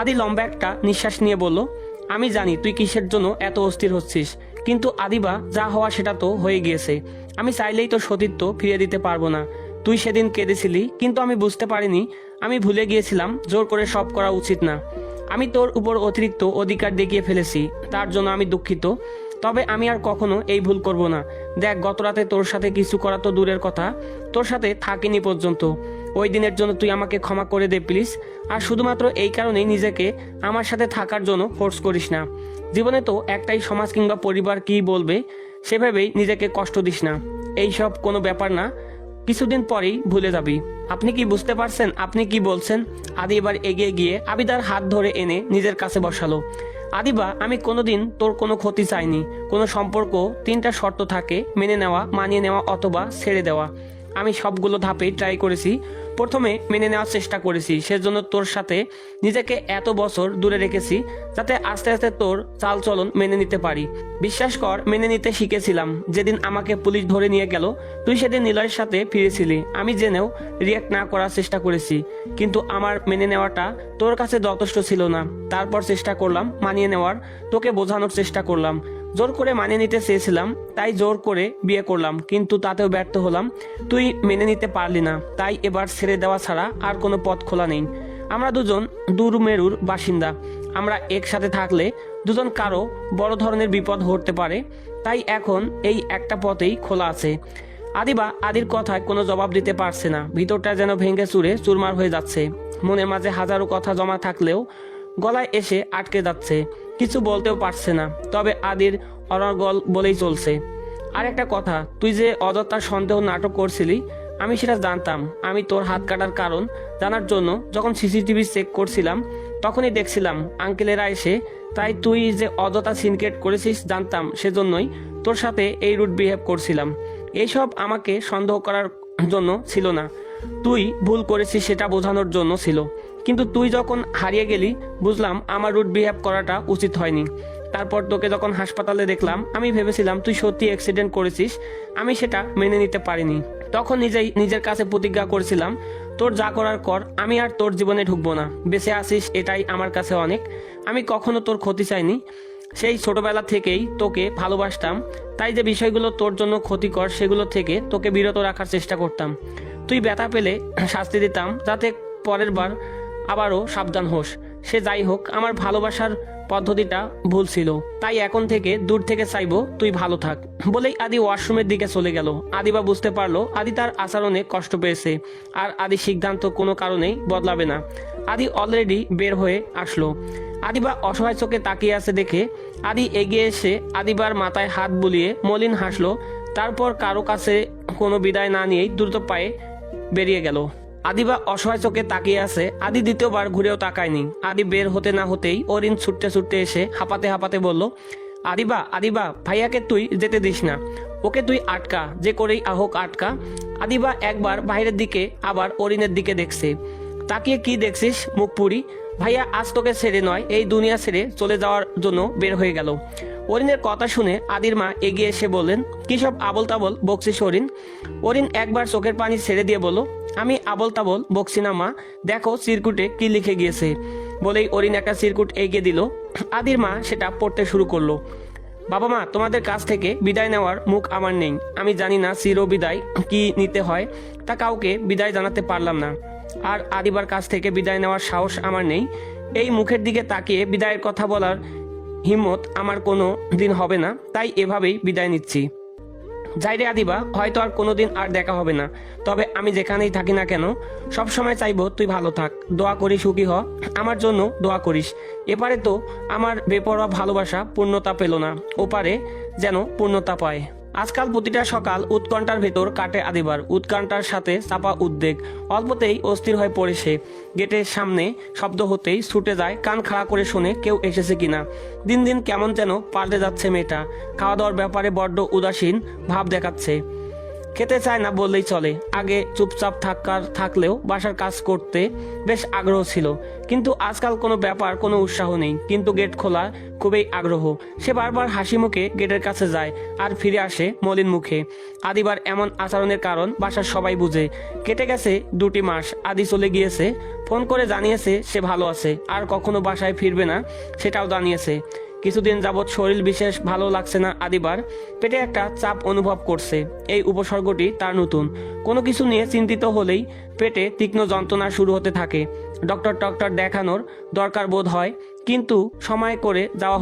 আদি লম্বা একটা নিঃশ্বাস নিয়ে বলল, আমি জানি তুই কিসের জন্য এত অস্থির হচ্ছিস, কিন্তু আদিবা যা হওয়া সেটা তো হয়ে গিয়েছে। আমি চাইলেই তোর সতীত্ব ফিরিয়ে দিতে পারবো না। তুই সেদিন কেঁদেছিলি, কিন্তু আমি বুঝতে পারিনি। আমি ভুলে গিয়েছিলাম জোর করে সব করা উচিত না। আমি তোর উপর অতিরিক্ত অধিকার দেখিয়ে ফেলেছি, তার জন্য আমি দুঃখিত। তবে আমি আর কখনো এই ভুল করব না। দেখ, গত রাতে তোর সাথে কিছু করা তো দূরের কথা, তোর সাথে থাকিনি পর্যন্ত। ওই দিনের জন্য তুই আমাকে ক্ষমা করে দে প্লিজ। আর শুধুমাত্র এই কারণেই নিজেকে আমার সাথে থাকার জন্য ফোর্স করিস না। জীবনে তো একটাই, সমাজ কিংবা পরিবার কি বলবে সেভাবেই নিজেকে কষ্ট দিস না। এইসব কোনো ব্যাপার না, কিছুদিন পরেই ভুলে যাবি। আপনি কি বুঝতে পারছেন আপনি কি বলছেন? আদি এবার এগিয়ে গিয়ে আবিদার হাত ধরে এনে নিজের কাছে বসালো। আদিবা, আমি কোনোদিন তোর কোনো ক্ষতি চাইনি। কোনো সম্পর্ক 3টা শর্ত থাকে, মেনে নেওয়া, মানিয়ে নেওয়া অথবা ছেড়ে দেওয়া। আমি সবগুলো ধাপেই ট্রাই করেছি। প্রথমে মেনে নেওয়ার চেষ্টা করেছি, সেজন্য তোর সাথে নিজেকে এত বছর দূরে রেখেছি, যাতে আস্তে আস্তে তোর চালচলন মেনে নিতে পারি। বিশ্বাস কর, মেনে নিতে শিখেছিলাম। যেদিন আমাকে পুলিশ ধরে নিয়ে গেল, তুই সেদিন নিলয়ের সাথে ফিরেছিলি। আমি জেনেও রিয়াক্ট না করার চেষ্টা করেছি, কিন্তু আমার মেনে নেওয়াটা তোর কাছে যথেষ্ট ছিল না। তারপর চেষ্টা করলাম মানিয়ে নেওয়ার, তোকে বোঝানোর চেষ্টা করলাম। জোর করে মানিয়ে নিতে চেয়েছিলাম, তাই জোর করে বিয়ে করলাম, কিন্তু তাতেও ব্যর্থ হলাম। তুই মেনে নিতে পারলি না, তাই এবার ছেড়ে দেওয়া ছাড়া আর কোনো পথ খোলা নেই। আমরা দুজন দূরমেরুর বাসিন্দা। আমরা একসাথে থাকলে দুজন কারো বড় ধরনের বিপদ হতে পারে, তাই এখন এই একটা পথেই খোলা আছে। আদিবা আদির কথায় কোনো জবাব দিতে পারছে না। ভিতরটা যেন ভেঙে চুরে চুরমার হয়ে যাচ্ছে। মনের মাঝে হাজারো কথা জমা থাকলেও গলায় এসে আটকে যাচ্ছে। কিছু বলতেও পারছে না, তবে আদির অনর্গল বলেই চলছে। আর একটা কথা, তুই যে অযথা সন্দেহ নাটক করছিলি, আমি সেটা জানতাম। আমি তোর হাত কাটার কারণ জানার জন্য যখন সিসিটিভি চেক করছিলাম, তখনই দেখছিলাম আঙ্কেলেরা এসে। তাই তুই যে অযথা সিনক্রেট করেছিস জানতাম, সেজন্যই তোর সাথে এই রুট বিহেভ করছিলাম। এইসব আমাকে সন্দেহ করার জন্য ছিল না, তুই ভুল করেছিস সেটা বোঝানোর জন্য ছিল। কিন্তু তুই যখন হারিয়ে গেলি, বুঝলাম আমার রুট বিহেভ করাটা উচিত হয়নি। তারপর তোকে যখন হাসপাতালে দেখলাম, আমি ভেবেছিলাম তুই সত্যি অ্যাক্সিডেন্ট করেছিস। আমি সেটা মেনে নিতে পারিনি। তখন নিজের কাছে প্রতিজ্ঞা করেছিলাম, তোর যা করার কর, আমি আর তোর জীবনে ঢুকবো না। বেঁচে আসিস এটাই আমার কাছে অনেক। আমি কখনো তোর ক্ষতি চাইনি। সেই ছোটবেলা থেকেই তোকে ভালোবাসতাম, তাই যে বিষয়গুলো তোর জন্য ক্ষতিকর সেগুলো থেকে তোকে বিরত রাখার চেষ্টা করতাম। তুই ব্যথা পেলে শাস্তি দিতাম, যাতে পরের বার আবারও সাবধান হোস। সে যাই হোক, আমার ভালোবাসার পদ্ধতিটা ভুল ছিল, তাই এখন থেকে দূর থেকে চাইবো তুই ভালো থাক। বলেই আদি ওয়াশরুমের দিকে চলে গেল। আদিবা বুঝতে পারলো আদি তার আচরণে কষ্ট পেয়েছে, আর আদি সিদ্ধান্ত কোনো কারণেই বদলাবে না। আদি অলরেডি বের হয়ে আসলো। আদিবা অসহায় চোখে তাকিয়ে আছে দেখে আদি এগিয়ে এসে আদিবার মাথায় হাত বুলিয়ে মলিন হাসলো। তারপর কারো কাছে কোনো বিদায় না নিয়েই দ্রুত পায়ে বেরিয়ে গেল। আদিবা অসহায় চোখে তাকিয়ে আছে। আদি দ্বিতীয়বার ঘুরেও তাকায়নি। আদি বের হতে না হতেই অরিন ছুটতে ছুটতে এসে হাঁপাতে হাঁপাতে বলল, আদিবা আদিবা, ভাইয়াকে তুই যেতে দিস না, ওকে তুই আটকা, যে করেই হোক আটকা। আদিবা একবার বাইরের দিকে আবার অরিনের দিকে দেখছে। তাকিয়ে কি দেখছিস মুখ পুরি? ভাইয়া আজ তোকে ছেড়ে নয়, এই দুনিয়া ছেড়ে চলে যাওয়ার জন্য বের হয়ে গেল। অরিনের কথা শুনে আদির মা এগিয়ে এসে বললেন, কি সব আবল তাবল বকছিস অরিন? অরিন একবার চোখের পানি ছেড়ে দিয়ে বলল, আমি আবল তাবল বকছি না মা, দেখো চিরকুটে কি লিখে গিয়েছে। বলেই অরিন একটা চিরকুট এগিয়ে দিল। আদির মা সেটা পড়তে শুরু করলো। বাবা মা, তোমাদের কাছ থেকে বিদায় নেওয়ার মুখ আমার নেই। আমি জানি না চির বিদায় কি নিতে হয়, তা কাউকে বিদায় জানাতে পারলাম না। আর আদিবার কাছ থেকে বিদায় নেওয়ার সাহস আমার নেই। এই মুখের দিকে তাকিয়ে বিদায়ের কথা বলার হিম্মত আমার কোনো দিন হবে না, তাই এভাবেই বিদায় নিচ্ছি। যাই রে আদিবা, হয়তো আর কোনোদিন আর দেখা হবে না, তবে আমি যেখানেই থাকি না কেন সবসময় চাইবো তুই ভালো থাক। দোয়া করি সুখী হ, আমার জন্য দোয়া করিস। এপারে তো আমার বেপরোয়া ভালোবাসা পূর্ণতা পেল না, ওপারে যেন পূর্ণতা পায়। আজকাল প্রতিটা সকাল উৎকণ্ঠার ভেতর কাটে আদিবার। উৎকণ্ঠার সাথে চাপা উদ্বেগ। অল্পতেই অস্থির হয়ে পড়ে সে। গেটের সামনে শব্দ হতেই ছুটে যায়, কান খাড়া করে শুনে কেউ এসেছে কিনা। দিন দিন কেমন যেন পাল্টে যাচ্ছে মেয়েটা। খাওয়া দাওয়ার ব্যাপারে বড্ড উদাসীন ভাব দেখাচ্ছে। খেতে চায় না বললেই চলে। আগে চুপচাপ থাকলেও বাসার কাজ করতে বেশ আগ্রহ ছিল, কিন্তু আজকাল কোনো ব্যাপার কোনো উৎসাহ নেই। কিন্তু গেট খোলা খুবই আগ্রহ। সে বারবার হাসি মুখে গেটের কাছে যায় আর ফিরে আসে মলিন মুখে। আদিবার এমন আচরণের কারণ বাসার সবাই বুঝে। কেটে গেছে 2টি মাস। আদি চলে গিয়েছে, ফোন করে জানিয়েছে সে ভালো আছে আর কখনো বাসায় ফিরবে না, সেটাও জানিয়েছে। কিছুদিন যাবৎ শরীর বিশেষ ভালো লাগছে না আদিবার। পেটে একটা চাপ অনুভব করছে। এই উপসর্গটি তার নতুন। কোনো কিছু নিয়ে চিন্তিত হলেই পেটে তীক্ষ্ণ যন্ত্রণা শুরু হতে থাকে। ডক্টর দেখানোর দরকার বোধ হয়, কিন্তু সময় করে যাওয়া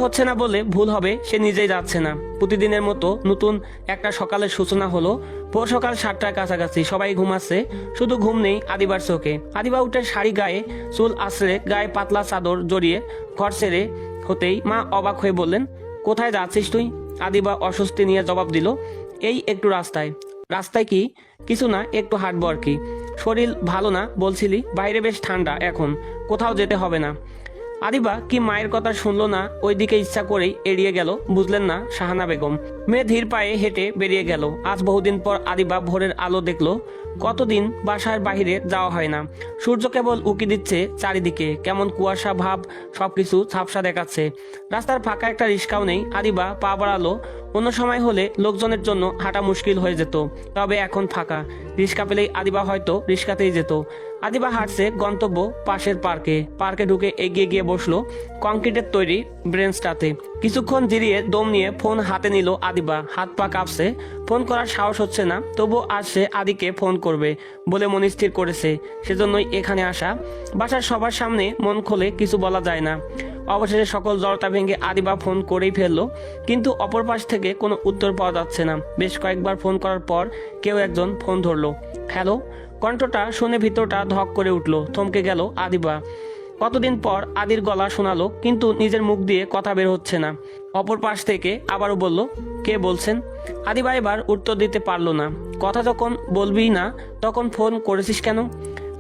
হচ্ছে না বলে ভুল হবে, সে নিজেই যাচ্ছে না। প্রতিদিনের মতো নতুন একটা সকালের সূচনা হলো। ভোর সকাল 7টার কাছাকাছি। সবাই ঘুমাচ্ছে, শুধু ঘুম নেই আদিবার চোখে। আদিবা উঠে শাড়ি গায়ে চুল আশ্রে গায়ে পাতলা চাদর জড়িয়ে ঘর ছেড়ে হতেই মা অবাক হয়ে বললেন, কোথায় যাচ্ছিস তুই? আদিবা অস্বস্তি নিয়ে জবাব দিল, এই একটু রাস্তায় কি? কিছু না, একটু হাঁটবো আর কি। শরীর ভালো না বলছিলি? বাইরে বেশ ঠান্ডা, এখন কোথাও যেতে হবে না। আদিবা কি মায়ের কথা শুনলো না? ওইদিকে ইচ্ছা করেই এড়িয়ে গেল। বুঝলেন না শাহানা বেগম। মেয়ে ধীর পায়ে হেঁটে বেরিয়ে গেল। আজ বহুদিন পর আদিবা ভোরের আলো দেখলো। কতদিন বাসার বাহিরে যাওয়া হয় না। সূর্য কেবল উকি দিচ্ছে চারিদিকে, কেমন কুয়াশা ভাব, সবকিছু ঝাপসা দেখাচ্ছে। রাস্তার ফাঁকা একটা রিক্সাও নেই। আদিবা পা বাড়ালো। অন্য সময় হলে লোকজনের জন্য হাঁটা মুশকিল হয়ে যেত, তবে এখন ফাঁকা। রিক্সা পেলেই আদিবা হয়তো রিক্সাতেই যেত। আদিবা হাঁটছে গন্তব্য পাশের পার্কে ঢুকে এগিয়ে গিয়ে বসলো কংক্রিটের তৈরি ব্রেঞ্চটাতে। কিছুক্ষণ জিরিয়ে দম নিয়ে ফোন হাতে নিল আদিবা। হাত পা কাঁপছে, ফোন করার সাহস হচ্ছে না। তবু আজ সে আদিকে ফোন করবে বলে মনস্থির করেছে, সেজন্যই এখানে আসা। বাসার সবার সামনে মন খুলে কিছু বলা যায় না। অবশেষে সকল জড়তা ভেঙে আদিবা ফোন করেই ফেললো, কিন্তু অপর পাশ থেকে কোনো উত্তর পাওয়া যাচ্ছে না। বেশ কয়েকবার ফোন করার পর কেউ একজন ফোন ধরলো। হ্যালো। কণ্ঠটা শুনে ভিতরটা ধক করে উঠল। থমকে গেল আদিবা। কতদিন পর আদির গলা শোনালো, কিন্তু নিজের মুখ দিয়ে কথা বের হচ্ছে না। অপর পাশ থেকে আবারও বলল, কে বলছেন? আদিবা এবার উত্তর দিতে পারলো না। কথা যখন বলবি না তখন ফোন করেছিস কেন?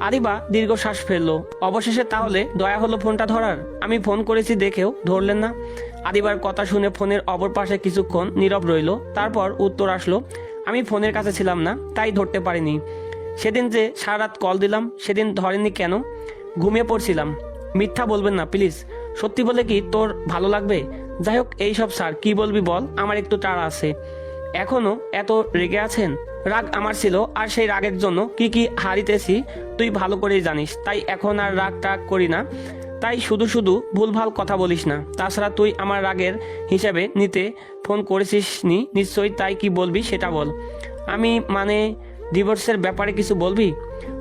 আদিবা দীর্ঘশ্বাস ফেললো। অবশেষে তাহলে দয়া হলো ফোনটা ধরার? আমি ফোন করেছি দেখেও ধরলেন না। আদিবার কথা শুনে ফোনের অপর পাশে কিছুক্ষণ নীরব রইল। তারপর উত্তর আসলো, আমি ফোনের কাছে ছিলাম না, তাই ধরতে পারিনি। সেদিন যে সারা রাত কল দিলাম, সেদিন ধরেননি কেন? ঘুমিয়ে পড়ছিলাম। মিথ্যা বলবেন না প্লিজ। সত্যি বলে কি তোর ভালো লাগবে? যাই হোক, এইসব স্যার কি বলবি বল, আমার একটু তাড়া আছে। এখনো এত রেগে আছেন? রাগ আমার ছিল, আর সেই রাগের জন্য কি কি হারিতেছি তুই ভালো করেই জানিস। তাই এখন আর রাগ টাগ করি না। তাই শুধু ভুলভাল কথা বলিস না। তাছাড়া তুই আমার রাগের হিসাবে নিতে ফোন করেছিস নি নিশ্চয়ই, তাই কি বলবি সেটা বল। আমি মানে ডিভোর্সের ব্যাপারে কিছু বলবি?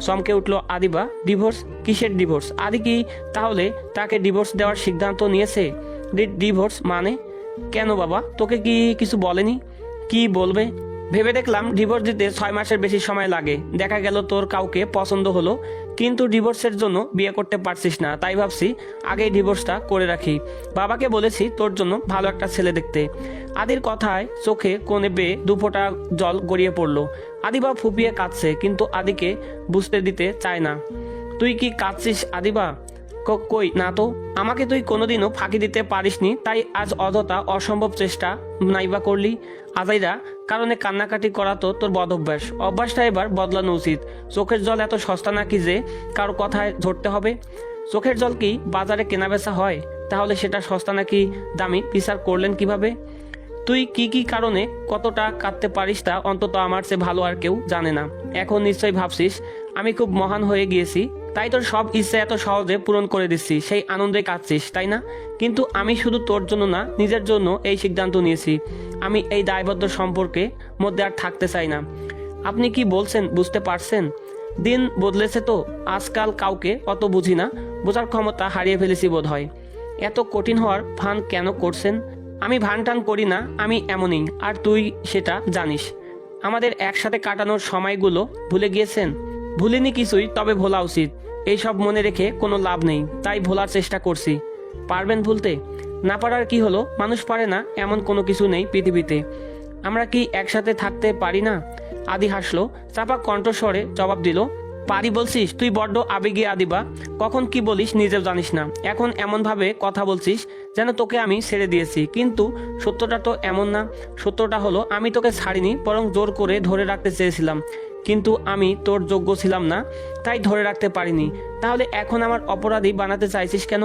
চমকে উঠল আদিবা। ডিভোর্স? কিসের ডিভোর্স? আদি কি তাহলে তাকে ডিভোর্স দেওয়ার সিদ্ধান্ত নিয়েছে? ডিভোর্স মানে? কেন বাবা, তোকে কি কিছু বলেনি? কি বলবে? ভেবে দেখলাম ডিভোর্স দিতে 6 মাসের বেশি সময় লাগে। দেখা গেল তোর কাউকে পছন্দ হলো, কিন্তু ডিভোর্সের জন্য বিয়ে করতে পারছিস না। তাই ভাবছি আগেই ডিভোর্সটা করে রাখি। বাবাকে বলেছি তোর জন্য ভালো একটা ছেলে দেখতে। আদির কথায় চোখে কোণে বেয়ে 2 ফোঁটা জল গড়িয়ে পড়লো। আদিবা ফুপিয়ে কাঁদছে, কিন্তু আদিকে বুঝতে দিতে চায় না। তুই কি কাঁদছিস আদিবা? কই না তো। আমাকে তুই কোনোদিনও ফাঁকি দিতে পারিসনি, তাই আজ অযথা অসম্ভব চেষ্টা নাইবা করলি। আজাইরা কারণে কান্নাকাটি করা তো তোর অভ্যাসটা এবার বদলানো উচিত। চোখের জল এত সস্তা নাকি যে কারো কথায় ধরতে হবে? চোখের জল কি বাজারে কেনাবেচা হয়? তাহলে সেটা সস্তা নাকি দামি বিচার করলেন কিভাবে? তুই কি কারণে কতটা কাঁদতে পারিস তা অন্তত আমার চেয়ে ভালো আর কেউ জানে না। এখন নিশ্চয়ই ভাবছিস আমি খুব মহান হয়ে গিয়েছি, তাই তোর সব ইচ্ছা এত সহজে পূরণ করে দিচ্ছি, সেই আনন্দে কাঁদছিস তাই না? কিন্তু আমি শুধু তোর জন্য না, নিজের জন্য এই সিদ্ধান্ত নিয়েছি। আমি এই দায়বদ্ধ সম্পর্কে মধ্যে আর থাকতে চাই না। আপনি কি বলছেন বুঝতে পারছেন? দিন বদলেছে তো, আজকাল কাউকে অত বুঝি না, বোঝার ক্ষমতা হারিয়ে ফেলেছি বোধ হয়। এত কঠিন হওয়ার ভান কেন করছেন? আমি ভান টান করি না, আমি এমনই, আর তুই সেটা জানিস। আমাদের একসাথে কাটানোর সময়গুলো ভুলে গিয়েছেন? ভুলিনি কিছুই, তবে ভোলা উচিত। এইসব মনে রেখে কোনো লাভ নেই, তাই ভোলার চেষ্টা করছি। পারবেন ভুলতে? না পারার কি হলো? মানুষ পারে না এমন কোনো কিছু নেই পৃথিবীতে। আমরা কি একসাথে থাকতে পারি না? আদি হাসলো, চাপা কণ্ঠস্বরে জবাব দিল, পারি বলছিস? তুই বড্ড আবেগী আদিবা, কখন কি বলিস নিজেও জানিস না। এখন এমন ভাবে কথা বলছিস যেন তোকে আমি ছেড়ে দিয়েছি, কিন্তু সত্যটা তো এমন না। সত্যটা হলো আমি তোকে ছাড়িনি, বরং জোর করে ধরে রাখতে চেয়েছিলাম, কিন্তু আমি তোর যোগ্য ছিলাম না, তাই ধরে রাখতে পারিনি। তাহলে এখন আমার অপরাধী বানাতে চাইছিস কেন?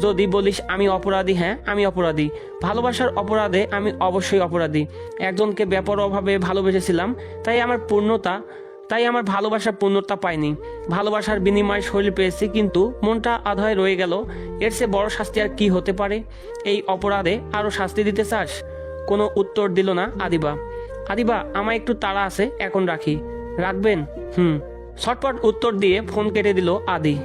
যদি বলিস আমি অপরাধী, হ্যাঁ আমি অপরাধী, ভালোবাসার অপরাধে আমি অবশ্যই অপরাধী। একজনকে বেপরোয়াভাবে ভালোবেসেছিলাম, তাই আমার ভালোবাসার পূর্ণতা পায়নি। ভালোবাসার বিনিময়ে শরীর পেয়েছি, কিন্তু মনটা আধায় রয়ে গেল। এর চেয়ে বড় শাস্তি আর কি হতে পারে? এই অপরাধে আরও শাস্তি দিতে চাস? কোনো উত্তর দিল না আদিবা। আদিবা, আমায় একটু তাড়া আছে, এখন রাখি। রাখবেন? ছটপট উত্তর দিয়ে ফোন কেটে দিল আদি।